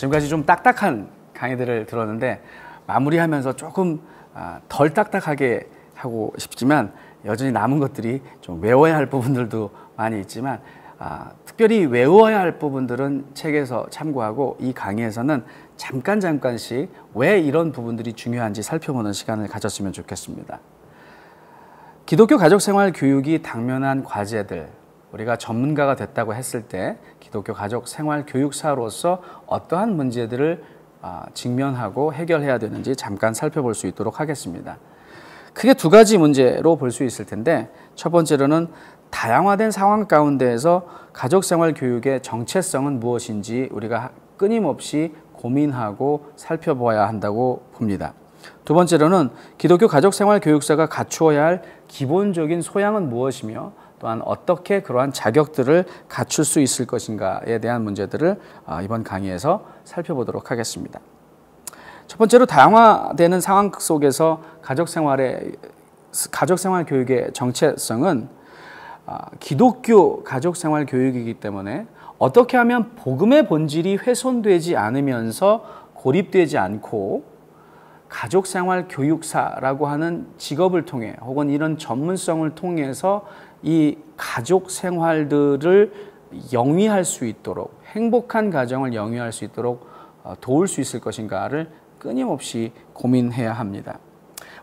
지금까지 좀 딱딱한 강의들을 들었는데 마무리하면서 조금 덜 딱딱하게 하고 싶지만 여전히 남은 것들이 좀 외워야 할 부분들도 많이 있지만 특별히 외워야 할 부분들은 책에서 참고하고 이 강의에서는 잠깐씩 왜 이런 부분들이 중요한지 살펴보는 시간을 가졌으면 좋겠습니다. 기독교 가족생활 교육이 당면한 과제들, 우리가 전문가가 됐다고 했을 때 기독교 가족생활 교육사로서 어떠한 문제들을 직면하고 해결해야 되는지 잠깐 살펴볼 수 있도록 하겠습니다. 크게 두 가지 문제로 볼 수 있을 텐데, 첫 번째로는 다양화된 상황 가운데에서 가족생활 교육의 정체성은 무엇인지 우리가 끊임없이 고민하고 살펴보아야 한다고 봅니다. 두 번째로는 기독교 가족생활 교육사가 갖추어야 할 기본적인 소양은 무엇이며 또한 어떻게 그러한 자격들을 갖출 수 있을 것인가에 대한 문제들을 이번 강의에서 살펴보도록 하겠습니다. 첫 번째로 다양화되는 상황 속에서 가족생활 교육의 정체성은 기독교 가족생활 교육이기 때문에 어떻게 하면 복음의 본질이 훼손되지 않으면서 고립되지 않고 가족생활 교육사라고 하는 직업을 통해 혹은 이런 전문성을 통해서 이 가족생활들을 영위할 수 있도록, 행복한 가정을 영위할 수 있도록 도울 수 있을 것인가를 끊임없이 고민해야 합니다.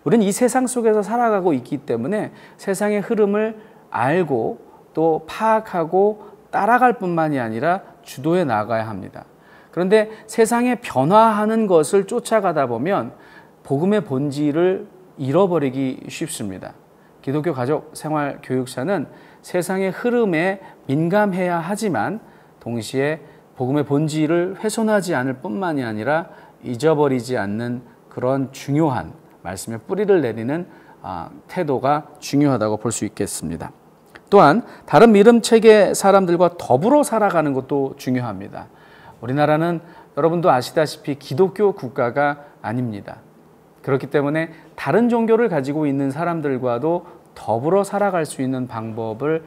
우리는 이 세상 속에서 살아가고 있기 때문에 세상의 흐름을 알고 또 파악하고 따라갈 뿐만이 아니라 주도해 나가야 합니다. 그런데 세상의 변화하는 것을 쫓아가다 보면 복음의 본질을 잃어버리기 쉽습니다. 기독교 가족생활 교육사는 세상의 흐름에 민감해야 하지만 동시에 복음의 본질을 훼손하지 않을 뿐만이 아니라 잊어버리지 않는 그런 중요한 말씀의 뿌리를 내리는 태도가 중요하다고 볼 수 있겠습니다. 또한 다른 믿음 체계 사람들과 더불어 살아가는 것도 중요합니다. 우리나라는 여러분도 아시다시피 기독교 국가가 아닙니다. 그렇기 때문에 다른 종교를 가지고 있는 사람들과도 더불어 살아갈 수 있는 방법을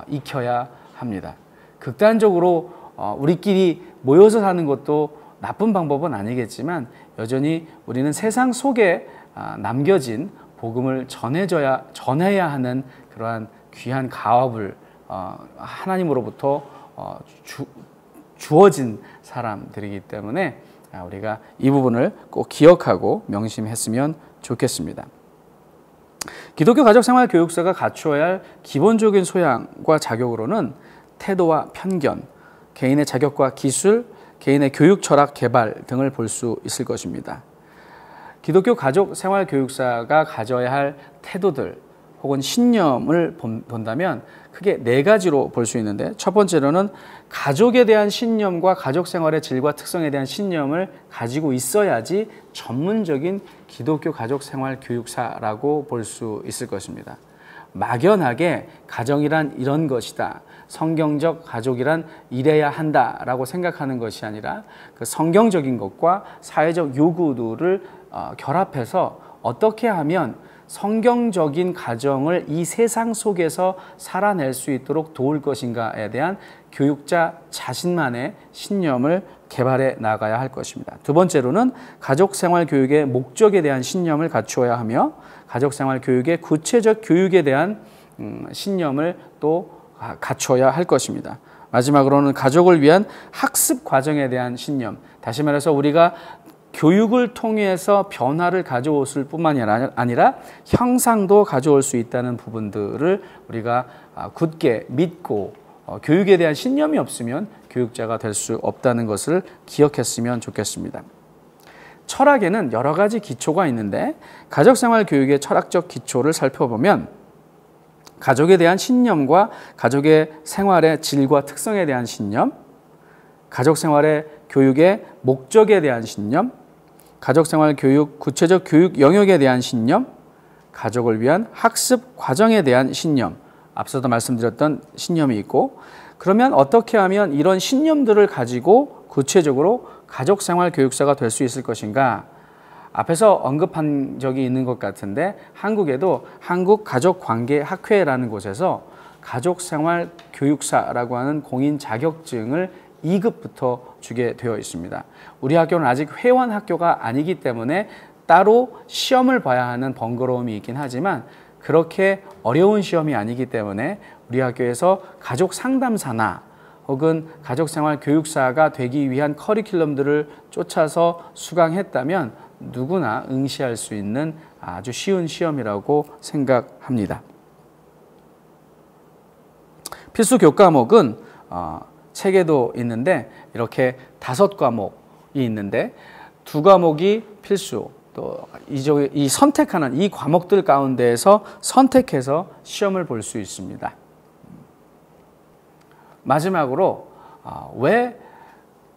익혀야 합니다. 극단적으로 우리끼리 모여서 사는 것도 나쁜 방법은 아니겠지만 여전히 우리는 세상 속에 남겨진 복음을 전해야 하는 그러한 귀한 가업을 하나님으로부터 주어진 사람들이기 때문에 우리가 이 부분을 꼭 기억하고 명심했으면 좋겠습니다. 기독교 가족생활 교육사가 갖추어야 할 기본적인 소양과 자격으로는 태도와 편견, 개인의 자격과 기술, 개인의 교육 철학 개발 등을 볼 수 있을 것입니다. 기독교 가족생활 교육사가 가져야 할 태도들 혹은 신념을 본다면 크게 네 가지로 볼 수 있는데, 첫 번째로는 가족에 대한 신념과 가족생활의 질과 특성에 대한 신념을 가지고 있어야지 전문적인 기독교 가족생활 교육사라고 볼 수 있을 것입니다. 막연하게 가정이란 이런 것이다, 성경적 가족이란 이래야 한다라고 생각하는 것이 아니라 그 성경적인 것과 사회적 요구들을 결합해서 어떻게 하면 성경적인 가정을 이 세상 속에서 살아낼 수 있도록 도울 것인가에 대한 교육자 자신만의 신념을 개발해 나가야 할 것입니다. 두 번째로는 가족생활 교육의 목적에 대한 신념을 갖추어야 하며 가족생활 교육의 구체적 교육에 대한 신념을 또 갖춰야 할 것입니다. 마지막으로는 가족을 위한 학습 과정에 대한 신념, 다시 말해서 우리가 교육을 통해서 변화를 가져올 뿐만이 아니라 형상도 가져올 수 있다는 부분들을 우리가 굳게 믿고 교육에 대한 신념이 없으면 교육자가 될 수 없다는 것을 기억했으면 좋겠습니다. 철학에는 여러 가지 기초가 있는데 가족생활 교육의 철학적 기초를 살펴보면 가족에 대한 신념과 가족의 생활의 질과 특성에 대한 신념, 가족생활의 교육의 목적에 대한 신념, 가족생활 교육 구체적 교육 영역에 대한 신념, 가족을 위한 학습 과정에 대한 신념, 앞서도 말씀드렸던 신념이 있고, 그러면 어떻게 하면 이런 신념들을 가지고 구체적으로 가족생활 교육사가 될 수 있을 것인가? 앞에서 언급한 적이 있는 것 같은데 한국에도 한국가족관계학회라는 곳에서 가족생활 교육사라고 하는 공인 자격증을 2급부터 주게 되어 있습니다. 우리 학교는 아직 회원 학교가 아니기 때문에 따로 시험을 봐야 하는 번거로움이 있긴 하지만 그렇게 어려운 시험이 아니기 때문에 우리 학교에서 가족 상담사나 혹은 가족생활 교육사가 되기 위한 커리큘럼들을 쫓아서 수강했다면 누구나 응시할 수 있는 아주 쉬운 시험이라고 생각합니다. 필수 교과목은 책에도 있는데 이렇게 5과목이 있는데 2과목이 필수, 또 이 선택하는 이 과목들 가운데에서 선택해서 시험을 볼 수 있습니다. 마지막으로 왜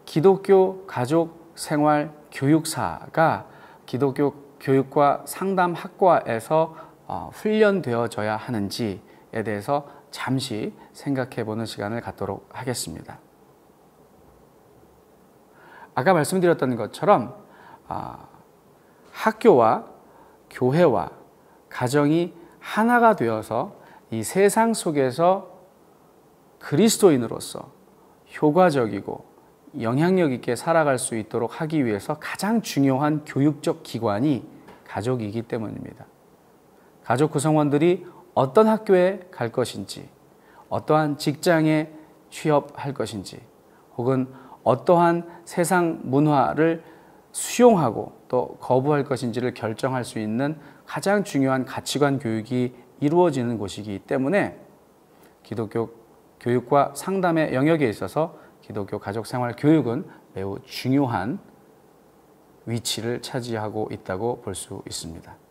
기독교 가족 생활 교육사가 기독교 교육과 상담 학과에서 훈련되어져야 하는지에 대해서 잠시 생각해 보는 시간을 갖도록 하겠습니다. 아까 말씀드렸던 것처럼 학교와 교회와 가정이 하나가 되어서 이 세상 속에서 그리스도인으로서 효과적이고 영향력 있게 살아갈 수 있도록 하기 위해서 가장 중요한 교육적 기관이 가족이기 때문입니다. 가족 구성원들이 어떤 학교에 갈 것인지, 어떠한 직장에 취업할 것인지, 혹은 어떠한 세상 문화를 수용하고 또 거부할 것인지를 결정할 수 있는 가장 중요한 가치관 교육이 이루어지는 곳이기 때문에 기독교 교육과 상담의 영역에 있어서 기독교 가족생활 교육은 매우 중요한 위치를 차지하고 있다고 볼 수 있습니다.